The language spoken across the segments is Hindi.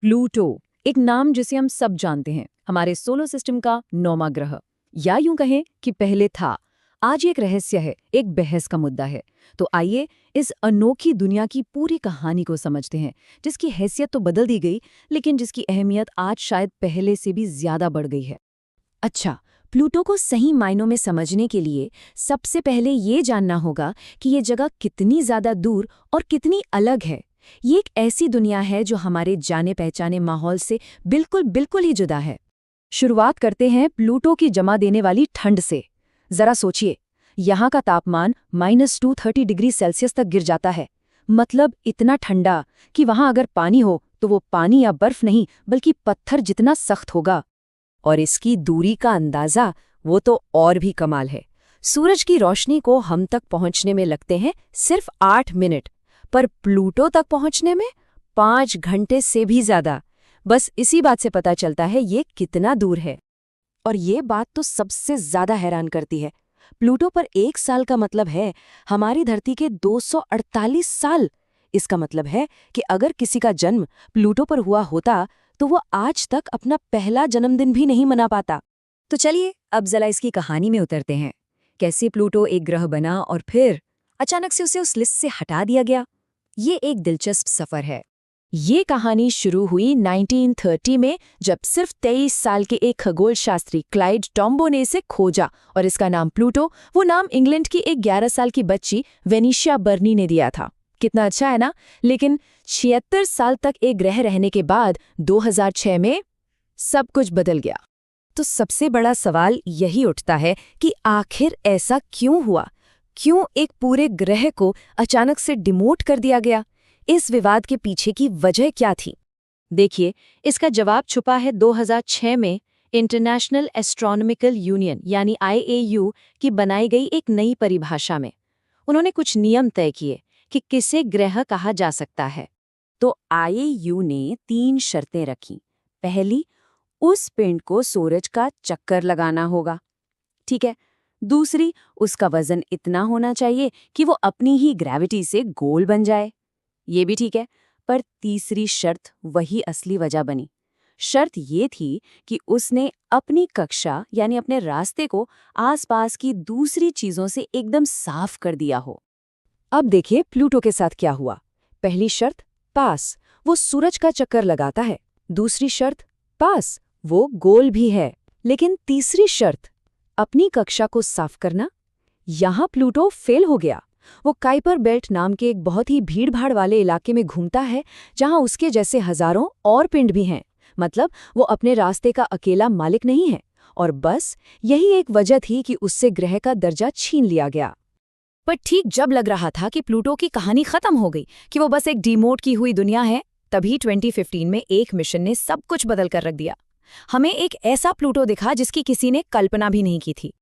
प्लूटो, एक नाम जिसे हम सब जानते हैं, हमारे सोलर सिस्टम का 9वां ग्रह, या यूं कहें कि पहले था। आज एक रहस्य है, एक बहस का मुद्दा है। तो आइए इस अनोखी दुनिया की पूरी कहानी को समझते हैं, जिसकी हैसियत तो बदल दी गई, लेकिन जिसकी अहमियत आज शायद पहले से भी ज्यादा बढ़ गई है। अच्छा, प्लूटो को सही मायनों में समझने के लिए सबसे पहले ये जानना होगा कि ये जगह कितनी ज़्यादा दूर और कितनी अलग है। ये एक ऐसी दुनिया है जो हमारे जाने पहचाने माहौल से बिल्कुल बिल्कुल ही जुदा है। शुरुआत करते हैं प्लूटो की जमा देने वाली ठंड से। जरा सोचिए, यहाँ का तापमान -230 डिग्री सेल्सियस तक गिर जाता है। मतलब इतना ठंडा कि वहाँ अगर पानी हो तो वो पानी या बर्फ नहीं बल्कि पत्थर जितना सख्त होगा। और इसकी दूरी का अंदाज़ा वो तो और भी कमाल है। सूरज की रोशनी को हम तक पहुंचने में लगते हैं सिर्फ 8 मिनट, पर प्लूटो तक पहुंचने में 5 घंटे से भी ज़्यादा। बस इसी बात से पता चलता है ये कितना दूर है। और ये बात तो सबसे ज्यादा हैरान करती है। प्लूटो पर 1 साल का मतलब है हमारी धरती के 248 साल। इसका मतलब है कि अगर किसी का जन्म प्लूटो पर हुआ होता तो वो आज तक अपना पहला जन्मदिन भी नहीं मना पाता। तो चलिए अब जरा इसकी कहानी में उतरते हैं। कैसे प्लूटो एक ग्रह बना और फिर अचानक से उसे उस लिस्ट से हटा दिया गया। ये एक दिलचस्प सफर है। ये कहानी शुरू हुई 1930 में, जब सिर्फ 23 साल के एक खगोल शास्त्री क्लाइड टॉम्बो ने इसे खोजा और इसका नाम प्लूटो, वो नाम इंग्लैंड की एक 11 साल की बच्ची वेनिशिया बर्नी ने दिया था। कितना अच्छा है ना। लेकिन 76 साल तक एक ग्रह रहने के बाद 2006 में सब कुछ बदल गया। तो सबसे बड़ा सवाल यही उठता है कि आखिर ऐसा क्यों हुआ? क्यों एक पूरे ग्रह को अचानक से डिमोट कर दिया गया? इस विवाद के पीछे की वजह क्या थी? देखिए, इसका जवाब छुपा है 2006 में इंटरनेशनल एस्ट्रोनॉमिकल यूनियन यानी IAU की बनाई गई एक नई परिभाषा में। उन्होंने कुछ नियम तय किए कि किसे ग्रह कहा जा सकता है। तो IAU ने 3 शर्तें रखी। पहली, उस पिंड को सूरज का चक्कर लगाना होगा। ठीक है। दूसरी, उसका वजन इतना होना चाहिए कि वो अपनी ही ग्रेविटी से गोल बन जाए। ये भी ठीक है। पर तीसरी शर्त वही असली वजह बनी। शर्त ये थी कि उसने अपनी कक्षा यानी अपने रास्ते को आसपास की दूसरी चीजों से एकदम साफ कर दिया हो। अब देखिए प्लूटो के साथ क्या हुआ। पहली शर्त, पास, वो सूरज का चक्कर लगाता है। दूसरी शर्त, पास, वो गोल भी है। लेकिन तीसरी शर्त, अपनी कक्षा को साफ करना, यहाँ प्लूटो फेल हो गया। वो काइपर बेल्ट नाम के एक बहुत ही भीड़-भाड़ वाले इलाके में घूमता है, जहाँ उसके जैसे हजारों और पिंड भी हैं। मतलब वो अपने रास्ते का अकेला मालिक नहीं है। और बस यही एक वजह थी कि उससे ग्रह का दर्जा छीन लिया गया। पर ठीक जब लग रहा था कि प्लूटो की कहानी खत्म हो गई, कि वो बस एक डिमोट की हुई दुनिया है, तभी 2015 में एक मिशन ने सब कुछ बदल कर रख दिया। हमें एक ऐसा प्लूटो दिखा जिसकी किसी ने कल्पना भी नहीं की थी।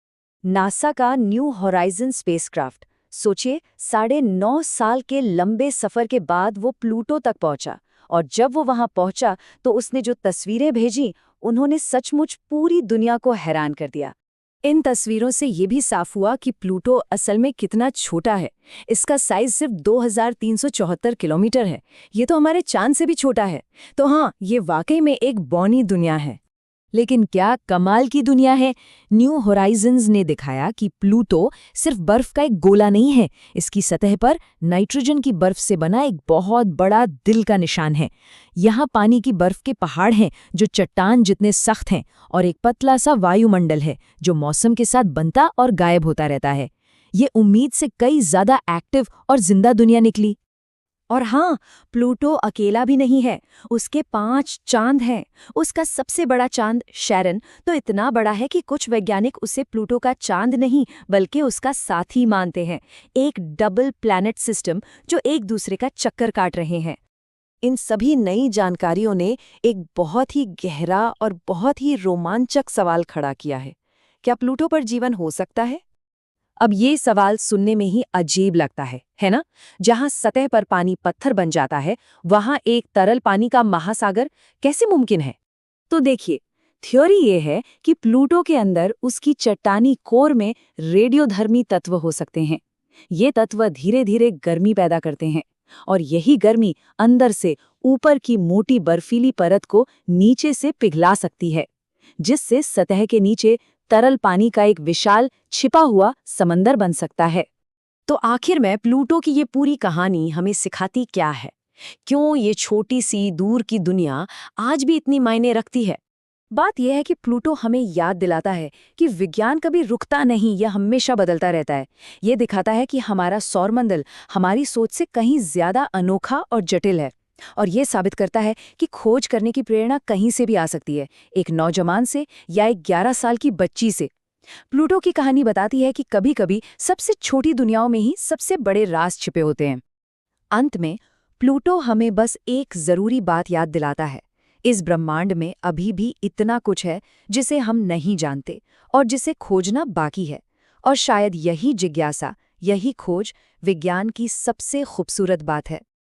नासा का न्यू होराइजन स्पेसक्राफ्ट। सोचिए, 9.5 साल के लंबे सफर के बाद वो प्लूटो तक पहुंचा। और जब वो वहां पहुंचा तो उसने जो तस्वीरें भेजी, उन्होंने सचमुच पूरी दुनिया को हैरान कर दिया। इन तस्वीरों से ये भी साफ हुआ कि प्लूटो असल में कितना छोटा है। इसका साइज सिर्फ 2374 किलोमीटर है। ये तो हमारे चांद से भी छोटा है। तो हाँ, ये वाकई में एक बौनी दुनिया है। लेकिन क्या कमाल की दुनिया है। न्यू होराइजन्स ने दिखाया कि प्लूटो सिर्फ बर्फ का एक गोला नहीं है। इसकी सतह पर नाइट्रोजन की बर्फ से बना एक बहुत बड़ा दिल का निशान है। यहाँ पानी की बर्फ के पहाड़ हैं जो चट्टान जितने सख्त हैं, और एक पतला सा वायुमंडल है जो मौसम के साथ बनता और गायब होता रहता है। ये उम्मीद से कई ज्यादा एक्टिव और जिंदा दुनिया निकली। और हाँ, प्लूटो अकेला भी नहीं है। उसके 5 चांद हैं। उसका सबसे बड़ा चांद शैरन तो इतना बड़ा है कि कुछ वैज्ञानिक उसे प्लूटो का चांद नहीं बल्कि उसका साथी मानते हैं। एक डबल प्लैनेट सिस्टम जो एक दूसरे का चक्कर काट रहे हैं। इन सभी नई जानकारियों ने एक बहुत ही गहरा और बहुत ही रोमांचक सवाल खड़ा किया है। क्या प्लूटो पर जीवन हो सकता है? अब ये सवाल सुनने में ही अजीब लगता है ना? जहां सतह पर पानी पत्थर बन जाता है, वहां एक तरल पानी का महासागर कैसे मुमकिन है? तो देखिए, थ्योरी ये है कि प्लूटो के अंदर उसकी चट्टानी कोर में रेडियोधर्मी तत्व हो सकते हैं। ये तत्व धीरे धीरे गर्मी पैदा करते हैं और यही गर्मी अंदर से ऊपर की मोटी बर्फीली परत को नीचे से पिघला सकती है, जिससे सतह के नीचे तरल पानी का एक विशाल छिपा हुआ समंदर बन सकता है। तो आखिर में प्लूटो की ये पूरी कहानी हमें सिखाती क्या है? क्यों ये छोटी सी दूर की दुनिया आज भी इतनी मायने रखती है? बात यह है कि प्लूटो हमें याद दिलाता है कि विज्ञान कभी रुकता नहीं, यह हमेशा बदलता रहता है। ये दिखाता है कि हमारा सौरमंडल हमारी सोच से कहीं ज्यादा अनोखा और जटिल है। और ये साबित करता है कि खोज करने की प्रेरणा कहीं से भी आ सकती है, एक नौजवान से या एक 11 साल की बच्ची से। प्लूटो की कहानी बताती है कि कभी-कभी सबसे छोटी दुनियाओं में ही सबसे बड़े राज छिपे होते हैं। अंत में प्लूटो हमें बस एक जरूरी बात याद दिलाता है, इस ब्रह्मांड में अभी भी इतना कुछ है जिसे हम नहीं जानते और जिसे खोजना बाकी है। और शायद यही जिज्ञासा, यही खोज विज्ञान की सबसे खूबसूरत बात है।